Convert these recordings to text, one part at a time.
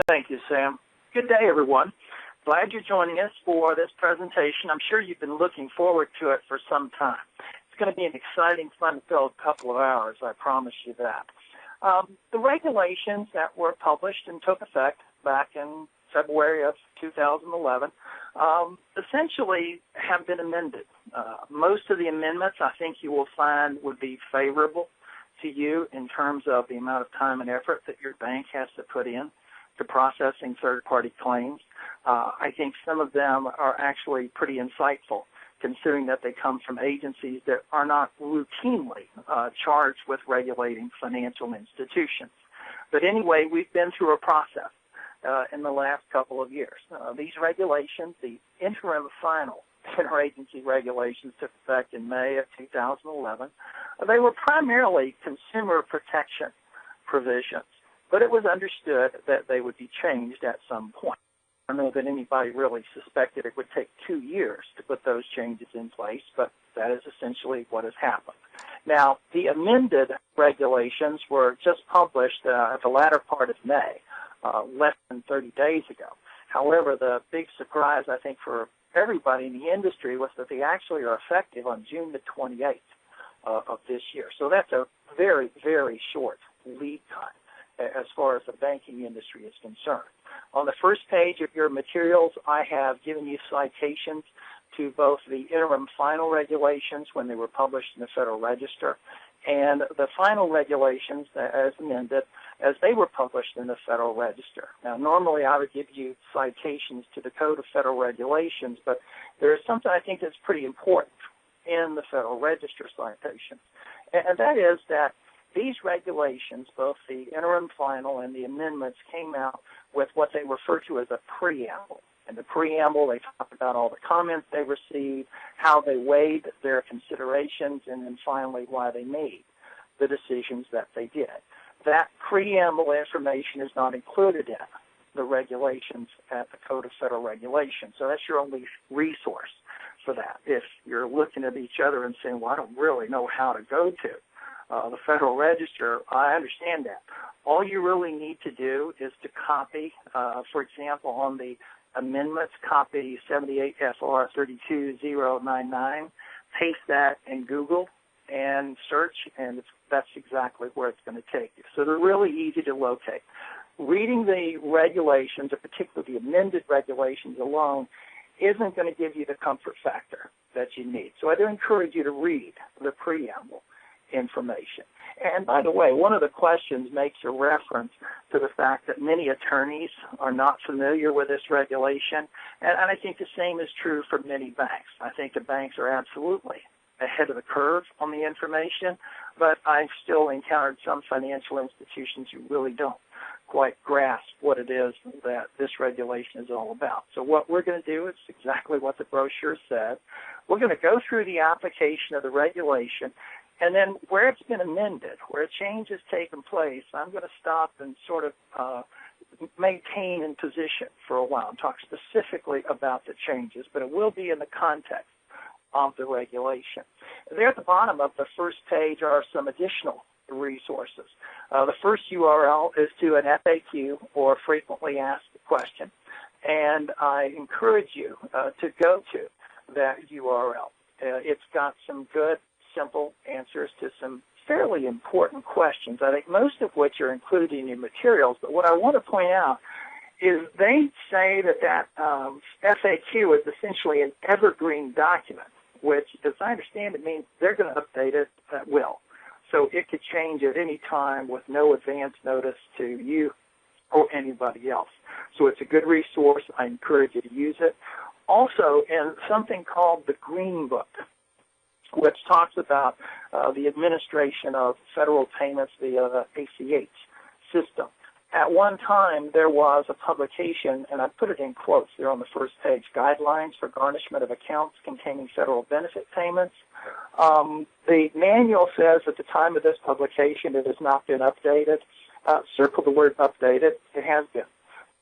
Thank you, Sam. Good day, everyone. Glad you're joining us for this presentation. I'm sure you've been looking forward to it for some time. It's going to be an exciting, fun-filled couple of hours, I promise you that. The regulations that were published and took effect back in February of 2011 essentially have been amended. Most of the amendments I think you will find would be favorable to you in terms of the amount of time and effort that your bank has to put in to processing third-party claims. I think some of them are actually pretty insightful, considering that they come from agencies that are not routinely charged with regulating financial institutions. But anyway, we've been through a process in the last couple of years. These regulations, the interim final interagency regulations, took effect in May of 2011. They were primarily consumer protection provisions, but it was understood that they would be changed at some point. I don't know that anybody really suspected it would take 2 years to put those changes in place, but that is essentially what has happened. Now, the amended regulations were just published at the latter part of May, less than 30 days ago. However, the big surprise, I think, for everybody in the industry was that they actually are effective on June the 28th of this year. So that's a very, very short lead time as far as the banking industry is concerned. On the first page of your materials, I have given you citations to both the interim final regulations when they were published in the Federal Register and the final regulations as amended as they were published in the Federal Register. Now, normally I would give you citations to the Code of Federal Regulations, but there is something I think that's pretty important in the Federal Register citations, and that is that these regulations, both the interim final and the amendments, came out with what they refer to as a preamble. In the preamble, they talk about all the comments they received, how they weighed their considerations, and then finally why they made the decisions that they did. That preamble information is not included in the regulations at the Code of Federal Regulations, so that's your only resource for that. If you're looking at each other and saying, well, I don't really know how to go to the Federal Register, I understand that. All you really need to do is to copy, for example, on the amendments, copy 78 FR 32099, paste that in Google and search, and that's exactly where it's going to take you. So they're really easy to locate. Reading the regulations, or particularly the amended regulations alone, isn't going to give you the comfort factor that you need. So I do encourage you to read the preamble information. And by the way, one of the questions makes a reference to the fact that many attorneys are not familiar with this regulation, and I think the same is true for many banks. I think the banks are absolutely ahead of the curve on the information, but I've still encountered some financial institutions who really don't quite grasp what it is that this regulation is all about. So what we're going to do is exactly what the brochure said. We're going to go through the application of the regulation, and then where it's been amended, where a change has taken place, I'm going to stop and sort of maintain in position for a while and talk specifically about the changes, but it will be in the context of the regulation. There at the bottom of the first page are some additional resources. The first URL is to an FAQ, or frequently asked question, and I encourage you to go to that URL. It's got some good, simple answers to some fairly important questions, I think most of which are included in your materials, but what I want to point out is they say that FAQ is essentially an evergreen document, which, as I understand it, means they're going to update it at will. So it could change at any time with no advance notice to you or anybody else. So it's a good resource. I encourage you to use it. Also, in something called the Green Book, which talks about the administration of federal payments via the ACH system. At one time, there was a publication, and I put it in quotes there on the first page, Guidelines for Garnishment of Accounts Containing Federal Benefit Payments. The manual says at the time of this publication it has not been updated. Circle the word updated. It has been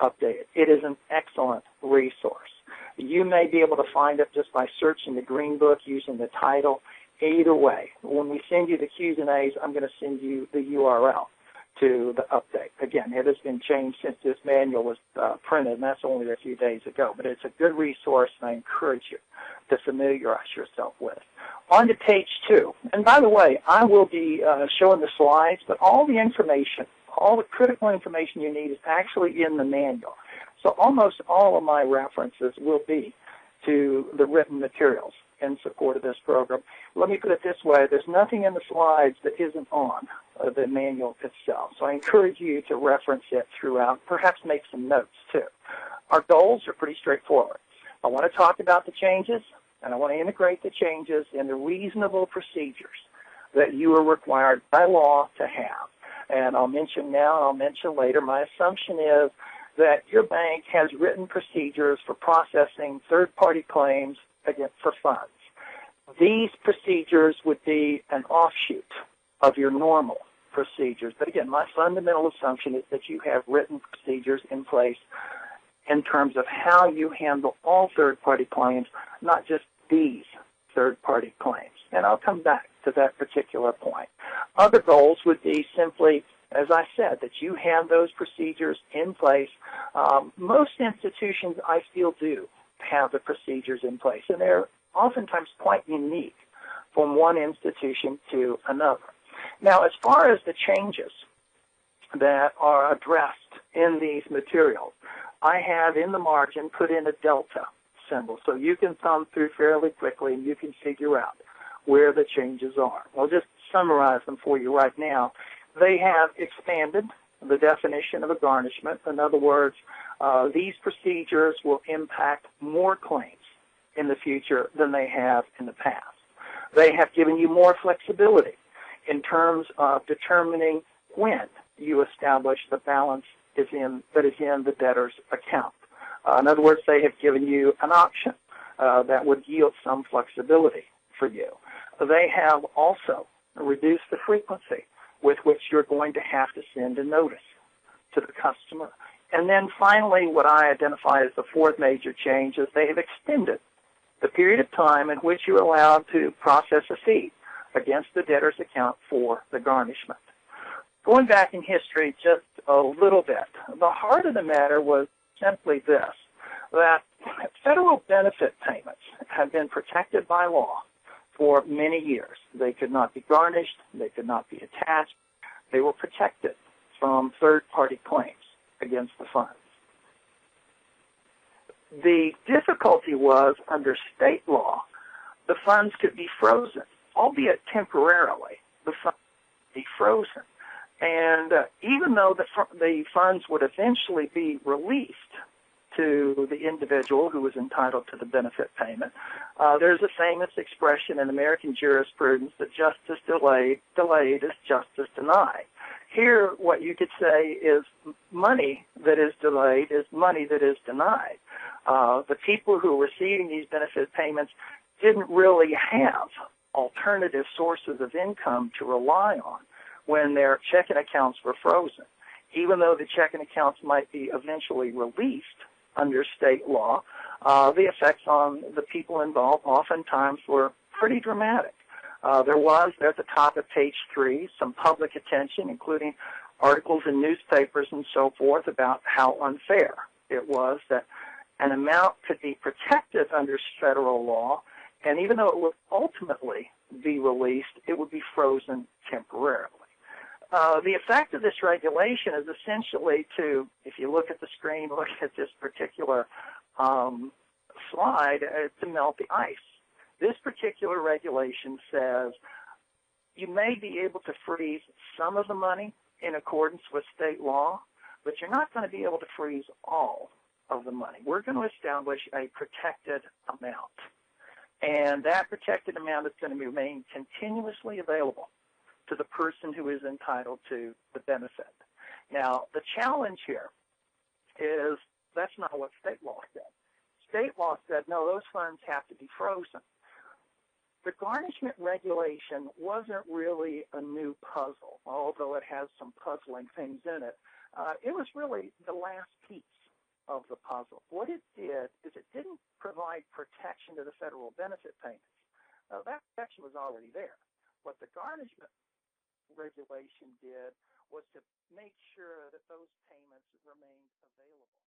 updated. It is an excellent resource. You may be able to find it just by searching the Green Book using the title. Either way, when we send you the Q's and A's, I'm going to send you the URL to the update. Again, it has been changed since this manual was printed, and that's only a few days ago. But it's a good resource, and I encourage you to familiarize yourself with it. On to page 2. And by the way, I will be showing the slides, but all the information, all the critical information you need is actually in the manual. So almost all of my references will be to the written materials in support of this program. Let me put it this way. There's nothing in the slides that isn't on the manual itself. So I encourage you to reference it throughout, perhaps make some notes too. Our goals are pretty straightforward. I want to talk about the changes, and I want to integrate the changes in the reasonable procedures that you are required by law to have. And I'll mention now and I'll mention later, my assumption is that your bank has written procedures for processing third-party claims for funds. These procedures would be an offshoot of your normal procedures. But again, my fundamental assumption is that you have written procedures in place in terms of how you handle all third-party claims, not just these third-party claims. And I'll come back to that particular point. Other goals would be simply, as I said, that you have those procedures in place. Most institutions, I feel, do have the procedures in place, and they're oftentimes quite unique from one institution to another. Now, as far as the changes that are addressed in these materials, I have in the margin put in a delta symbol, so you can thumb through fairly quickly and you can figure out where the changes are. I'll just summarize them for you right now. They have expanded the definition of a garnishment. In other words, these procedures will impact more claims in the future than they have in the past. They have given you more flexibility in terms of determining when you establish the balance that is in the debtor's account. In other words, they have given you an option that would yield some flexibility for you. They have also reduced the frequency with which you're going to have to send a notice to the customer. And then finally, what I identify as the fourth major change is they have extended the period of time in which you're allowed to process a fee against the debtor's account for the garnishment. Going back in history just a little bit, the heart of the matter was simply this, that federal benefit payments have been protected by law for many years. They could not be garnished. They could not be attached. They were protected from third-party claims against the funds. The difficulty was, under state law, the funds could be frozen, albeit temporarily. The funds could be frozen. And even though the funds would eventually be released to the individual who was entitled to the benefit payment, there's a famous expression in American jurisprudence that justice delayed is justice denied. Here, what you could say is money that is delayed is money that is denied. The people who were receiving these benefit payments didn't really have alternative sources of income to rely on when their checking accounts were frozen. Even though the checking accounts might be eventually released under state law, the effects on the people involved oftentimes were pretty dramatic. There was, at the top of page 3, some public attention, including articles in newspapers and so forth about how unfair it was that an amount could be protected under federal law, and even though it would ultimately be released, it would be frozen temporarily. The effect of this regulation is essentially to, if you look at the screen, look at this particular slide, to melt the ice. This particular regulation says you may be able to freeze some of the money in accordance with state law, but you're not going to be able to freeze all of the money. We're going to establish a protected amount, and that protected amount is going to remain continuously available to the person who is entitled to the benefit. Now, the challenge here is that's not what state law said. State law said, no, those funds have to be frozen. The garnishment regulation wasn't really a new puzzle, although it has some puzzling things in it. It was really the last piece of the puzzle. What it did is it didn't provide protection to the federal benefit payments. That protection was already there. What the garnishment regulation did was to make sure that those payments remained available.